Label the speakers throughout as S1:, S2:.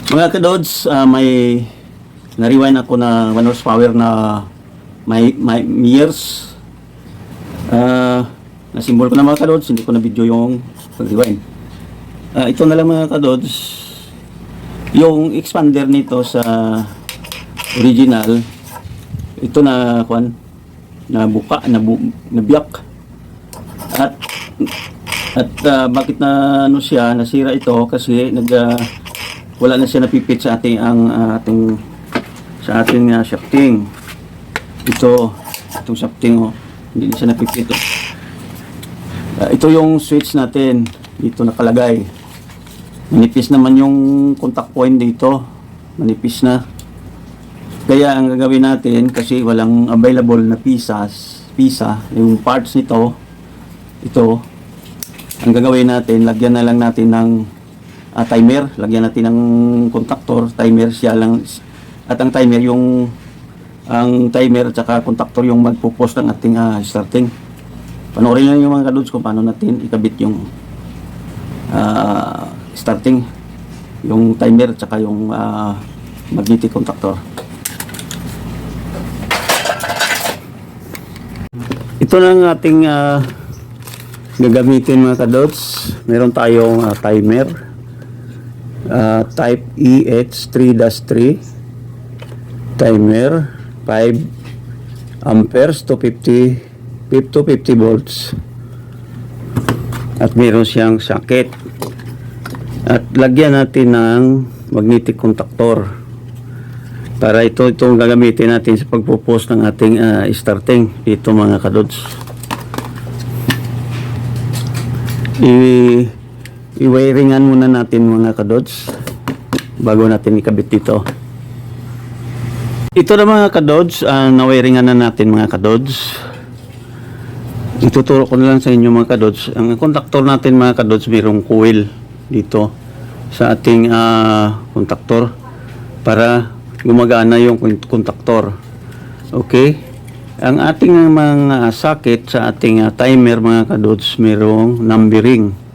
S1: Mga kadods, may na-rewind ako na 1 horsepower na may years. Nasimbol ko na mga kadods, hindi ko na video yung pag-rewind. Ito na lang mga kadods, yung expander nito sa original, ito na nabuka, nabiyak. At bakit na siya nasira ito kasi wala na siya napipit sa ating shafting. Itong shafting, hindi na siya napipit. Ito yung switch natin dito nakalagay. Manipis naman yung contact point dito, manipis na. Kaya ang gagawin natin, kasi walang available na pisa yung parts nito, ito ang gagawin natin, lagyan na lang natin ng timer, lagyan natin ng contactor, timer siya lang, at ang timer at saka contactor yung magpo-post ng ating starting. Panoorin lang yung mga kadudes kung paano natin ikabit yung starting, yung timer at saka yung magnetic contactor. Ito na ang ating gagamitin mga kadots. Meron tayong timer type EH3-3, timer 5 amperes to 50 volts, at meron siyang socket, at lagyan natin ng magnetic contactor para itong gagamitin natin sa pagpo-post ng ating starting dito mga kadods. I-wiringan muna natin mga kadods bago natin ikabit dito. Ito na mga kadods, na-wiringan na natin mga kadods. Ituturo ko na lang sa inyo mga kadods. Ang contactor natin mga kadods, mayroong coil dito sa ating contactor para gumagana yung contactor. Okay? Ang ating mga socket sa ating timer mga kadods, mayroong numbering.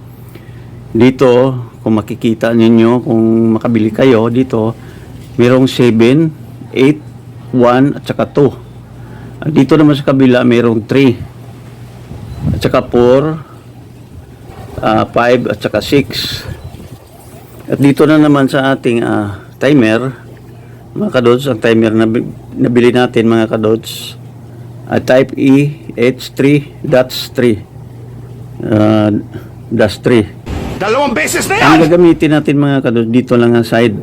S1: Dito, kung makikita ninyo, kung makabili kayo dito, mayroong 7, 8, 1 at saka 2. Dito naman sa kabila mayroong 3 at saka 4, 5 at saka 6. At dito na naman sa ating timer mga kadods, ang timer na nabili natin mga kadods, type EH3-3
S2: Dalawang beses na yan!
S1: Ang gagamitin natin mga kadods, dito lang ang side.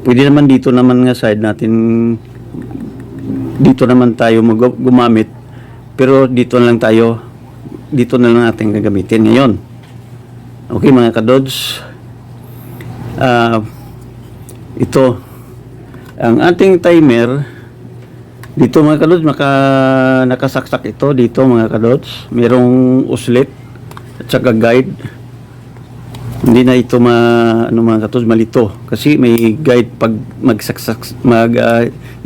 S1: Pwede naman dito naman nga side natin, dito naman tayo gumamit, pero dito na lang natin gagamitin ngayon. Okay mga kadods, ito ang ating timer dito mga kadods, nakasaksak ito dito mga kadods. Merong oscillator at saka guide. Hindi na ito mga kadods malito kasi may guide pag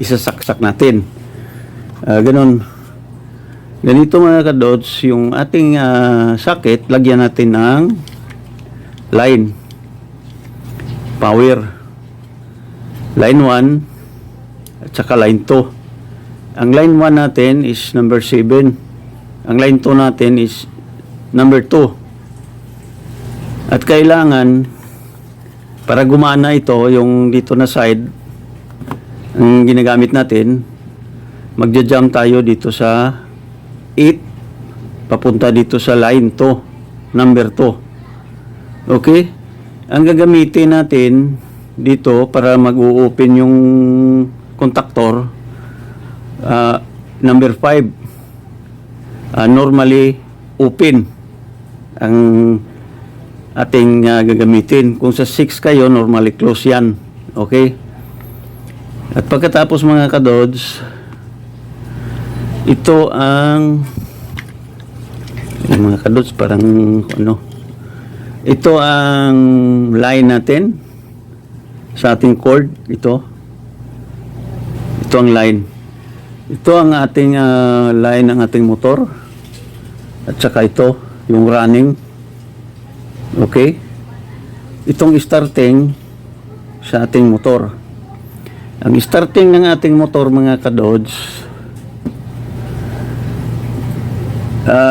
S1: isasaksak natin. Ganito mga kadods, yung ating socket, lagyan natin ng line power, line 1 at saka line 2. Ang line 1 natin is number 7. Ang line 2 natin is number 2. At kailangan, para gumana ito, yung dito na side, ang ginagamit natin, magja-jump tayo dito sa 8, papunta dito sa line 2, number 2. Okay? Ang gagamitin natin dito para mag-open yung contactor, number 5, normally open ang ating gagamitin. Kung sa 6 kayo, normally close yan. Okay? At pagkatapos mga kadods, ito ang mga kadods, parang ito ang line natin sa ating cord. Ito ang line. Ito ang ating line ng ating motor. At saka ito, yung running. Okay? Itong starting, sa ating motor. Ang starting ng ating motor mga kadods,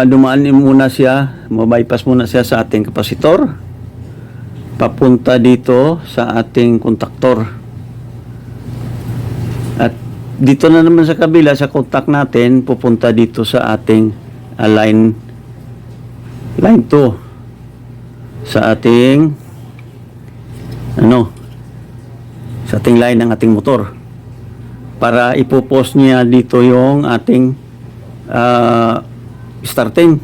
S1: dumaan muna siya, mabypass muna siya sa ating kapasitor, papunta dito sa ating kontaktor. At dito na naman sa kabila, sa contact natin, pupunta dito sa ating line 2 sa ating sa ating line ng ating motor, para ipopost niya dito yung ating starting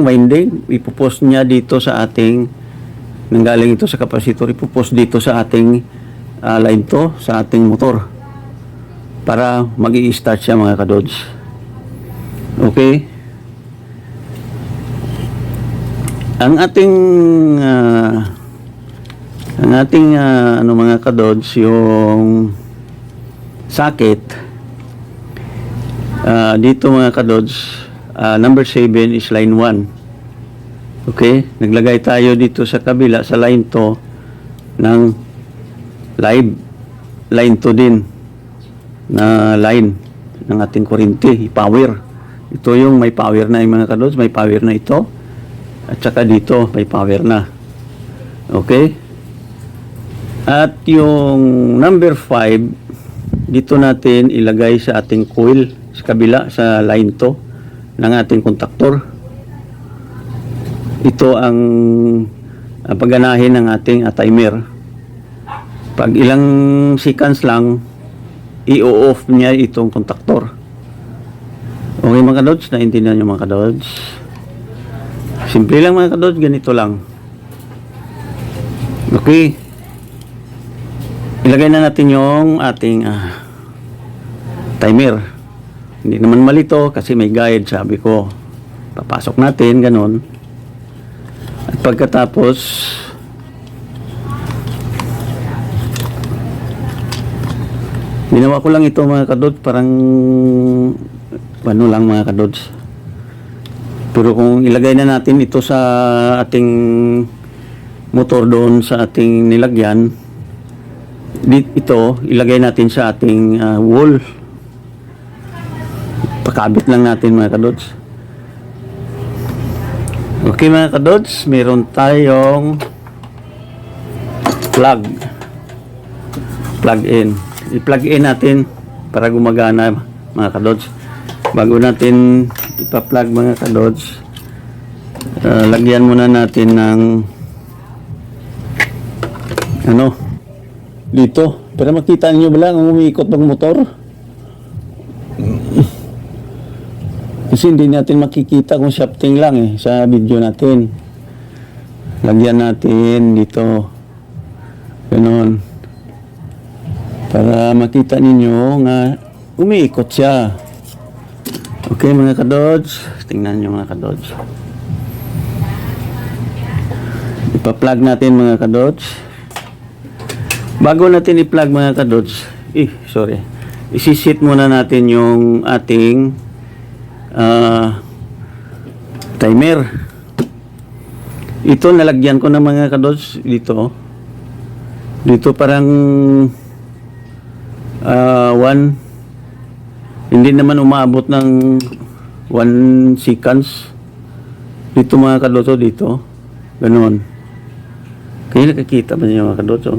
S1: winding, ipopost niya dito sa ating, nanggaling ito sa kapasitor, ipopost dito sa ating line 2 sa ating motor para mag-i-start siya mga kadods. Okay, ang ating mga kadods, yung socket dito mga kadods, number 7 is line 1. Okay, naglagay tayo dito sa kabila sa line 2 ng live line 2 din na line ng ating kuryente, power. Ito yung may power na yung mga kadods, may power na ito, at saka dito may power na. Okay, at yung number 5 dito natin ilagay sa ating coil sa kabila sa line 2 ng ating kontaktor. Ito ang pagganahin ng ating timer. Pag ilang seconds lang, i-off niya itong kontaktor. Okay mga kadods, naintindihan niyo mga kadods? Simple lang mga kadods, ganito lang. Okay, ilagay na natin yung ating timer. Hindi naman malito kasi may guide, sabi ko. Papasok natin, ganun. At pagkatapos, ginawa ko lang ito mga kadods, parang ano lang mga kadods. Pero kung ilagay na natin ito sa ating motor doon sa ating nilagyan, ito ilagay natin sa ating wall. Pakabit lang natin mga kadods. Okay mga kadods, meron tayong plug in. I-plug in natin para gumagana mga kadods. Bago natin ipa-plug mga kadods, lagyan muna natin ng dito para makita niyo ba lang ang umiikot ng motor. Kasi hindi natin makikita kung shafting lang sa video natin. Lagyan natin dito ganon para makita ninyo nga umiikot siya. Okay mga kadods, tingnan nyo mga kadods. Ipa-plug natin mga kadods. Bago natin i-plug mga kadods, isisit muna natin yung ating timer. Ito nalagyan ko ng mga kadods dito. Dito parang 1, hindi naman umabot ng 1 seconds. Dito mga kadods, dito. Ganon. Kaya nakikita ba niyo mga kadods?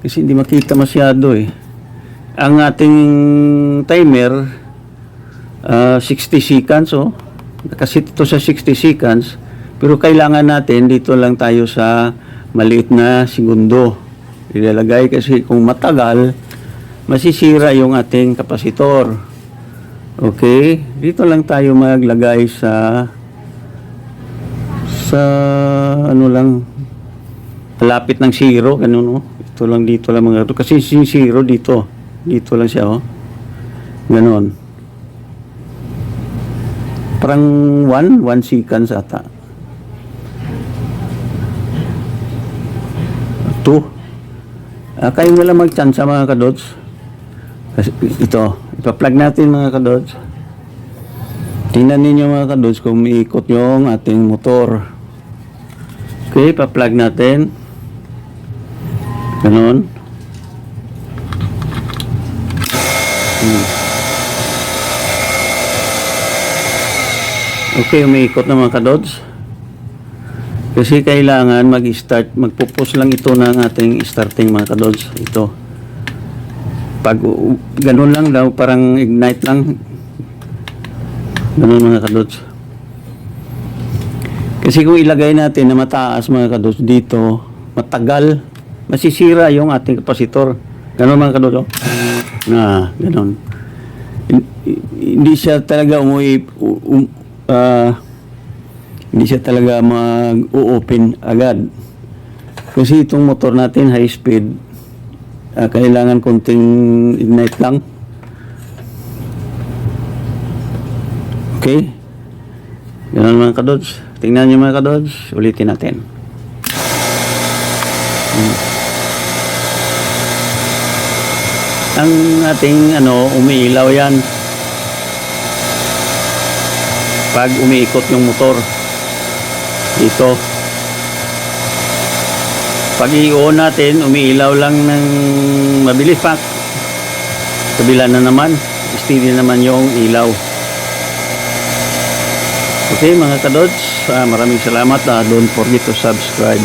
S1: Kasi hindi makita masyado ang ating timer 60 seconds nakasit ito sa 60 seconds, pero kailangan natin dito lang tayo sa maliit na segundo ilalagay, kasi kung matagal masisira yung ating kapasitor. Okay, dito lang tayo maglagay sa malapit ng zero, ganun ito lang, dito lang mga, kasi si zero dito lang siya ganon, parang 1 seconds ata, 2. Kayo na lang mag-chance mga kadods. Kasi ito ipa-plug natin mga kadods. Tingnan ninyo mga kadods kung umiikot yung ating motor. Okay, pa-plug natin. Ganon. Okay, umiikot na mga kadods. Kasi kailangan mag-start, magpupus lang ito ng ating starting mga kadods. Ito. Pag ganun lang daw, parang ignite lang. Ganun mga kadods. Kasi kung ilagay natin na mataas mga kadods dito, matagal, masisira yung ating kapasitor. Ganun mga kadods. Oh. Ganun. Hindi siya talaga hindi siya talaga mag-o-open agad. Kasi itong motor natin high speed, kailangan konting ignite lang. Okay? Ganun mga kadods. Tingnan nyo mga kadods. Ulitin natin. Ang ating umiilaw yan pag umiikot yung motor dito. Pag i-on natin, umiilaw lang ng mabilis pa. Kabila na naman, steady naman yung ilaw. Okay mga kadods, maraming salamat. Don't forget to subscribe.